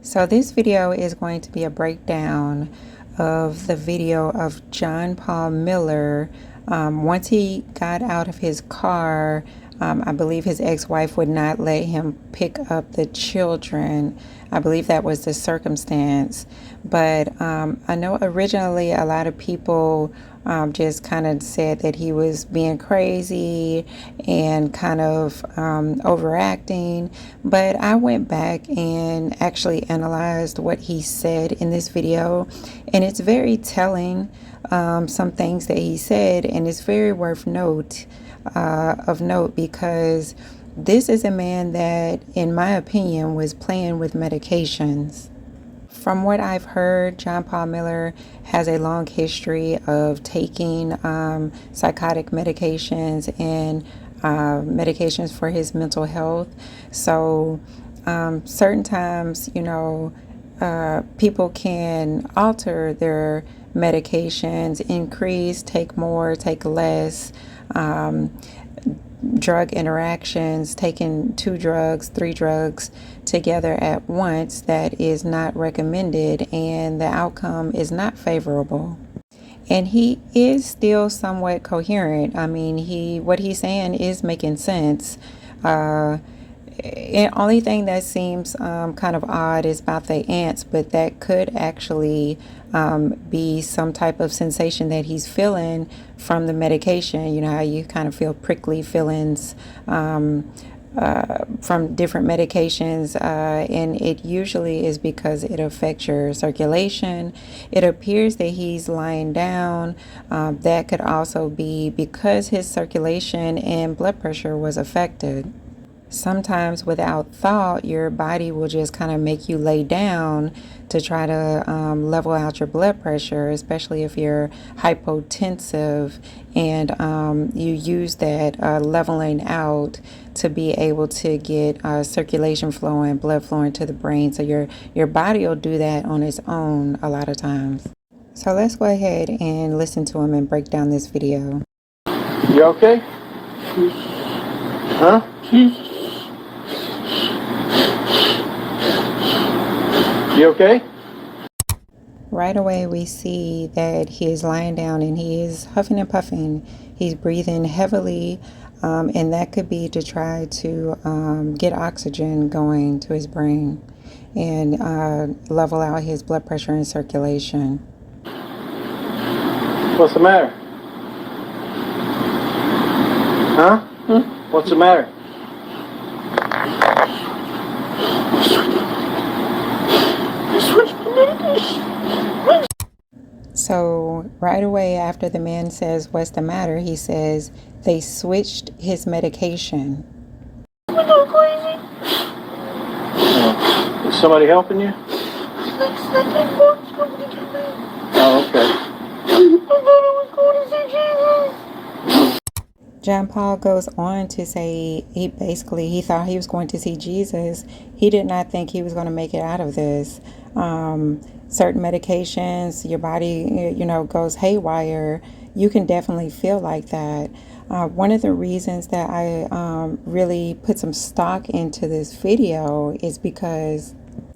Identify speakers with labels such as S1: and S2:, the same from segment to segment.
S1: So this video is going to be a breakdown of the video of John Paul Miller. Once he got out of his car, I believe his ex-wife would not let him pick up the children. I believe that was the circumstance. But I know originally a lot of people just kind of said that he was being crazy and kind of overacting. But I went back and actually analyzed what he said in this video, and it's very telling, some things that he said, and it's very worth note because this is a man that, in my opinion, was playing with medications. From what I've heard, John Paul Miller has a long history of taking psychotic medications and medications for his mental health. So certain times, people can alter their medications, increase, take more, take less. Drug interactions, taking 2 drugs, 3 drugs together at once, that is not recommended, and the outcome is not favorable. And he is still somewhat coherent. I mean, what he's saying is making sense. The only thing that seems kind of odd is about the ants, but that could actually be some type of sensation that he's feeling from the medication. You know how you kind of feel prickly feelings from different medications, and it usually is because it affects your circulation. It appears that he's lying down. That could also be because his circulation and blood pressure was affected. Sometimes without thought, your body will just kind of make you lay down to try to level out your blood pressure, especially if you're hypotensive, and you use that leveling out to be able to get circulation flowing, blood flowing to the brain. So your body will do that on its own a lot of times. So let's go ahead and listen to him and break down this video.
S2: You okay? Huh? You okay?
S1: Right away we see that he is lying down and he is huffing and puffing. He's breathing heavily, and that could be to try to get oxygen going to his brain and level out his blood pressure and circulation.
S2: What's the matter? Huh? What's the matter?
S1: So right away after the man says, "What's the matter?" he says, "They switched his medication."
S2: Is somebody helping you? Oh, okay.
S1: John Paul goes on to say he thought he was going to see Jesus. He did not think he was going to make it out of this. Certain medications, your body, goes haywire. You can definitely feel like that. One of the reasons that I really put some stock into this video is because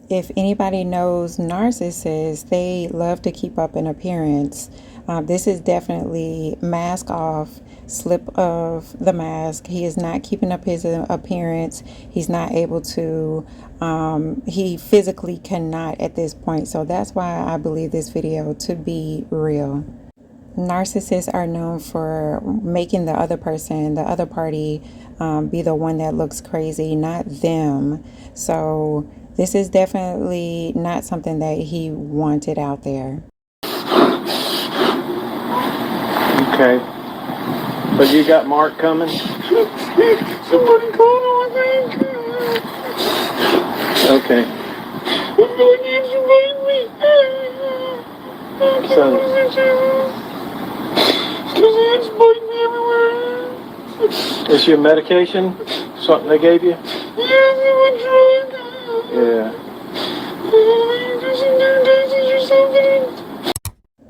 S1: if anybody knows narcissists, they love to keep up an appearance. This is definitely mask off, slip of the mask. He is not keeping up his appearance. He's not able to, he physically cannot at this point. So that's why I believe this video to be real. Narcissists are known for making the other person, the other party, be the one that looks crazy, not them. So this is definitely not something that he wanted out there.
S2: Okay. But you got Mark coming? Somebody called him, I think. Okay. So, is your medication something they gave you? Yeah.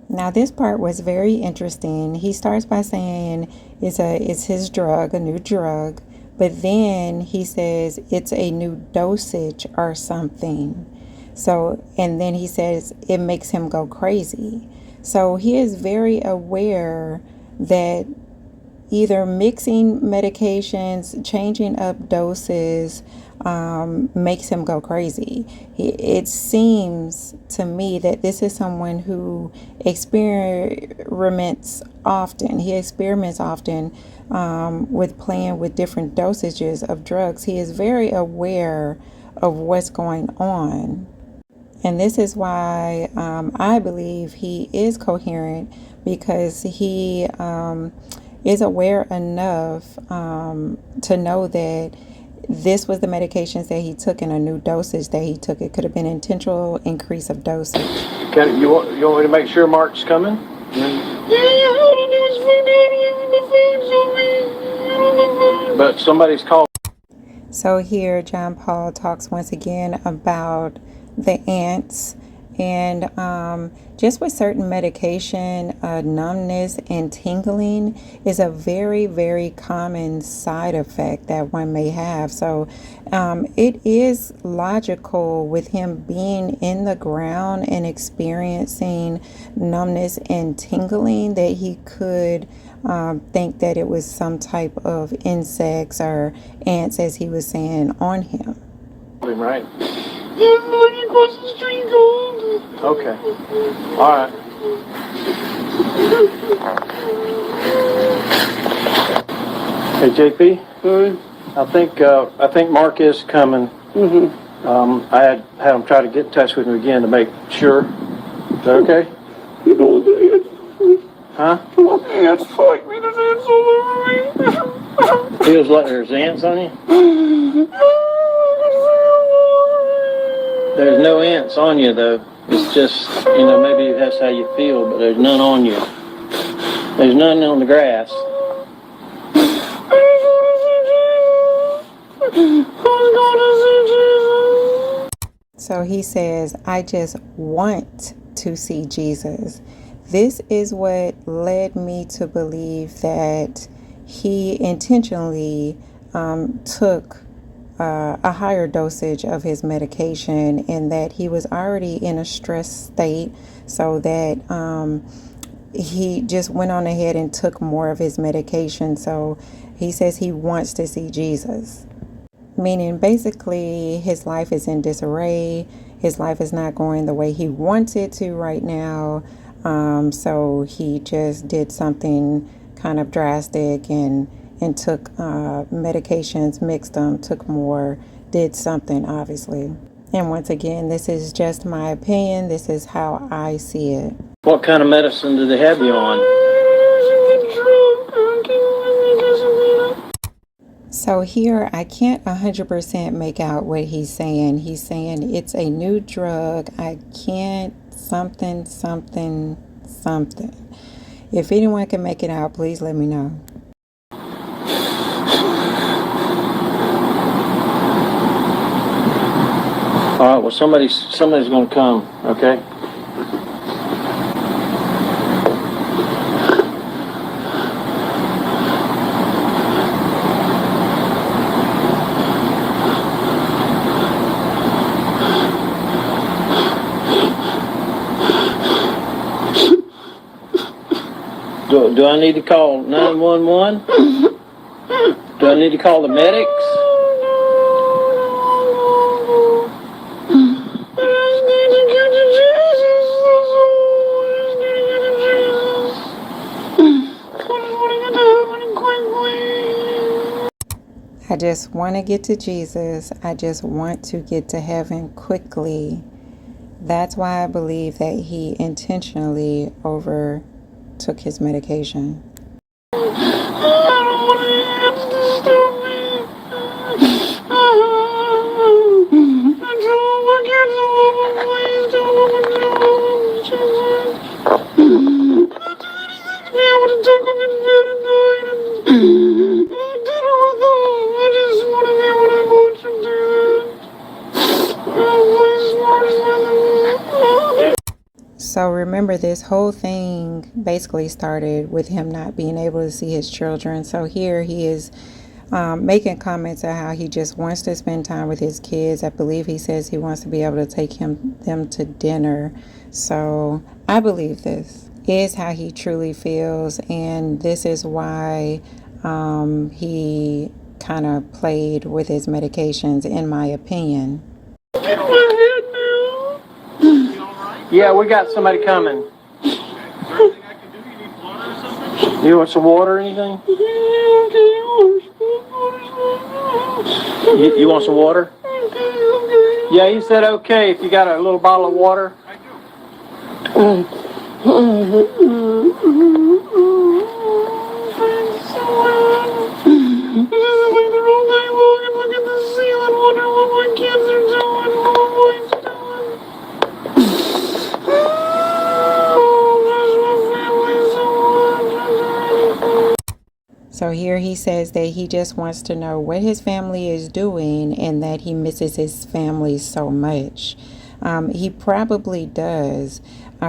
S1: Now this part was very interesting. He starts by saying it's his drug, a new drug, but then he says it's a new dosage or something. So, and then he says it makes him go crazy. So he is very aware that either mixing medications, changing up doses, makes him go crazy. It seems to me that this is someone who experiments often. He experiments often with playing with different dosages of drugs. He is very aware of what's going on. And this is why I believe he is coherent, because he is aware enough to know that this was the medications that he took and a new dosage that he took. It could have been intentional increase of dosage.
S2: You want me to make sure Mark's coming? But somebody's called.
S1: So here John Paul talks once again about the ants, and just with certain medication, numbness and tingling is a very, very common side effect that one may have. So it is logical with him being in the ground and experiencing numbness and tingling that he could think that it was some type of insects or ants, as he was saying, on him.
S2: Right. Across the street. Okay. All right. Hey, JP. I think Mark is coming. I had him try to get in touch with me again to make sure. Is that okay? You know what the ants? Huh? The ants fight me. There's ants all over me. Feels like there's ants on you? There's no ants on you, though. It's just, maybe that's how you feel, but there's none on you. There's none on the grass.
S1: So he says, I just want to see Jesus. This is what led me to believe that he intentionally took a higher dosage of his medication, and that he was already in a stress state, so that he just went on ahead and took more of his medication. So he says he wants to see Jesus, meaning basically his life is in disarray. His life is not going the way he wants it to right now. So he just did something kind of drastic and took medications, mixed them, took more, did something, obviously. And once again, this is just my opinion. This is how I see it.
S2: What kind of medicine do they have you on?
S1: So here, I can't 100% make out what he's saying. He's saying it's a new drug. I can't something. If anyone can make it out, please let me know.
S2: All right, well, somebody's going to come, okay? Do I need to call 911? Do I need to call the medics?
S1: I just want to get to Jesus. I just want to get to heaven quickly. That's why I believe that he intentionally overtook his medication. So remember, this whole thing basically started with him not being able to see his children. So here he is making comments on how he just wants to spend time with his kids. I believe he says he wants to be able to take them to dinner. So I believe this is how he truly feels, and this is why he kind of played with his medications, in my opinion.
S2: Yeah, we got somebody coming. You want some water or anything? You want some water? Yeah, he said okay if you got a little bottle of water.
S1: So here he says that he just wants to know what his family is doing and that he misses his family so much. He probably does.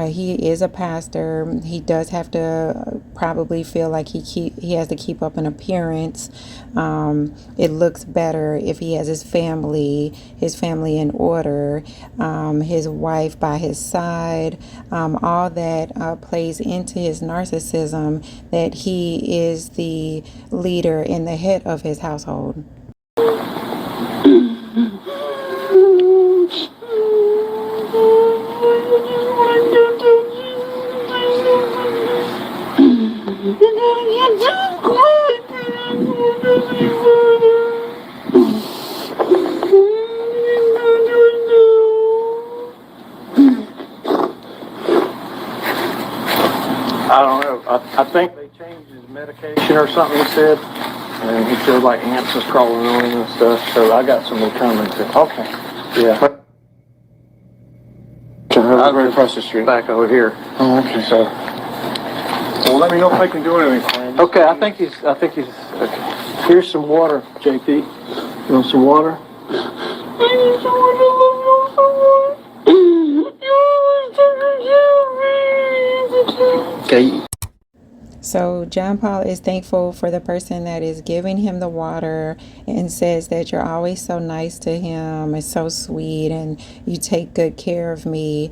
S1: He is a pastor. He does have to probably feel like he has to keep up an appearance. It looks better if he has his family in order, his wife by his side. All that plays into his narcissism, that he is the leader and the head of his household.
S2: I don't know. I think they changed his medication or something, he said. And he feels like ants was crawling on him and stuff. So I got someone coming to. Okay. Yeah. Right across the street. Back over here. Oh, okay. So. Well, let me know if I can do anything. Okay, I think he's. Okay. Here's some water, JP. You want some water? I need someone to love you so much. You always taking care of me. Okay.
S1: So John Paul is thankful for the person that is giving him the water, and says that you're always so nice to him, and so sweet, and you take good care of me.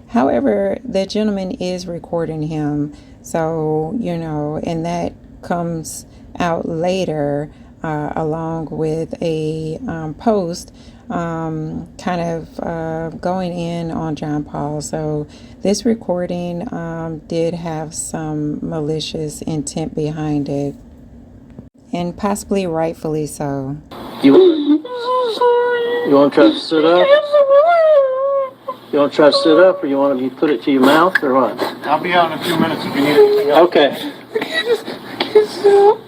S1: However, the gentleman is recording him, so, and that comes out later along with a post kind of going in on John Paul. So this recording did have some malicious intent behind it, and possibly rightfully so.
S2: You want to try to sit up? You want to try to sit up, or you want to put it to your mouth, or what?
S3: I'll be out in a few minutes if you need anything else.
S2: Okay.
S3: I can't sit up.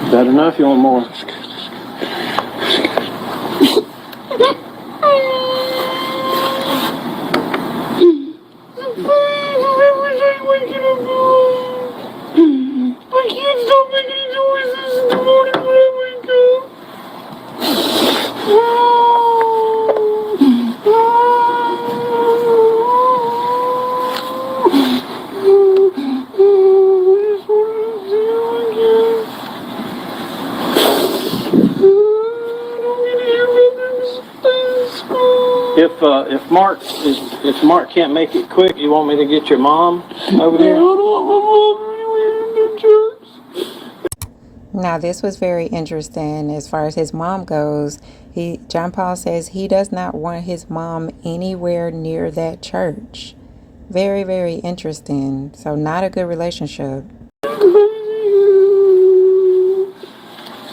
S2: Is that enough? You want more?
S3: I can't stop making noises in the morning when I wake up.
S2: If Mark can't make it quick, you want me to get your mom over here?
S3: I don't want my mom anywhere in the church.
S1: Now, this was very interesting as far as his mom goes. John Paul says he does not want his mom anywhere near that church. Very, very interesting. So not a good relationship.
S3: I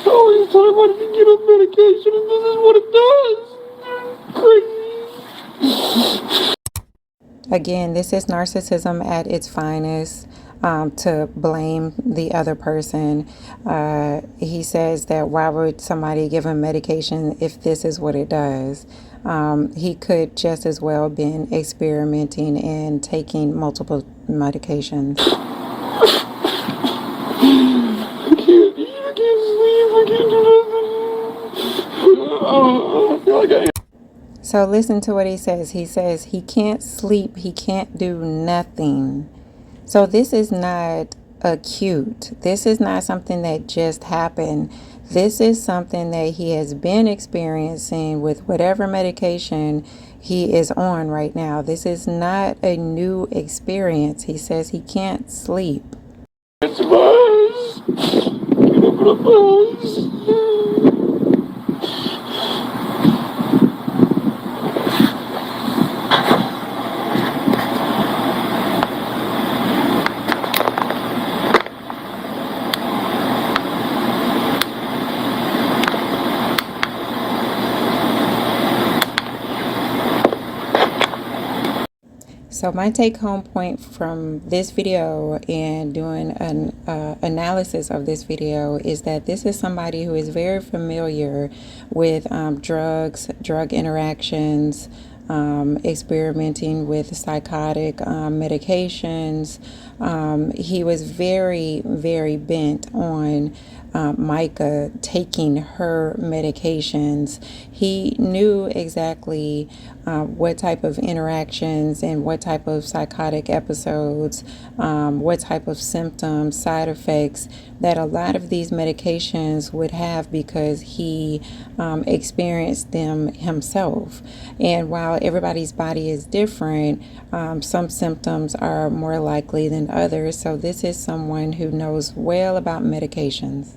S3: always thought I wanted to get on medication, and this is what it does. Crazy.
S1: Again, this is narcissism at its finest, to blame the other person. He says that why would somebody give him medication if this is what it does? He could just as well been experimenting and taking multiple medications.
S3: I can't sleep. I can't do nothing. I feel like I am.
S1: So listen to what he says. He says he can't sleep, he can't do nothing. So this is not acute. This is not something that just happened. This is something that he has been experiencing with whatever medication he is on right now. This is not a new experience. He says he can't sleep.
S3: It's más. Quiero más.
S1: So my take home point from this video and doing an analysis of this video is that this is somebody who is very familiar with drugs, drug interactions, experimenting with psychotic medications. He was very, very bent on Mica taking her medications. He knew exactly what type of interactions and what type of psychotic episodes, what type of symptoms, side effects that a lot of these medications would have because he experienced them himself. And while everybody's body is different, some symptoms are more likely than others. So this is someone who knows well about medications.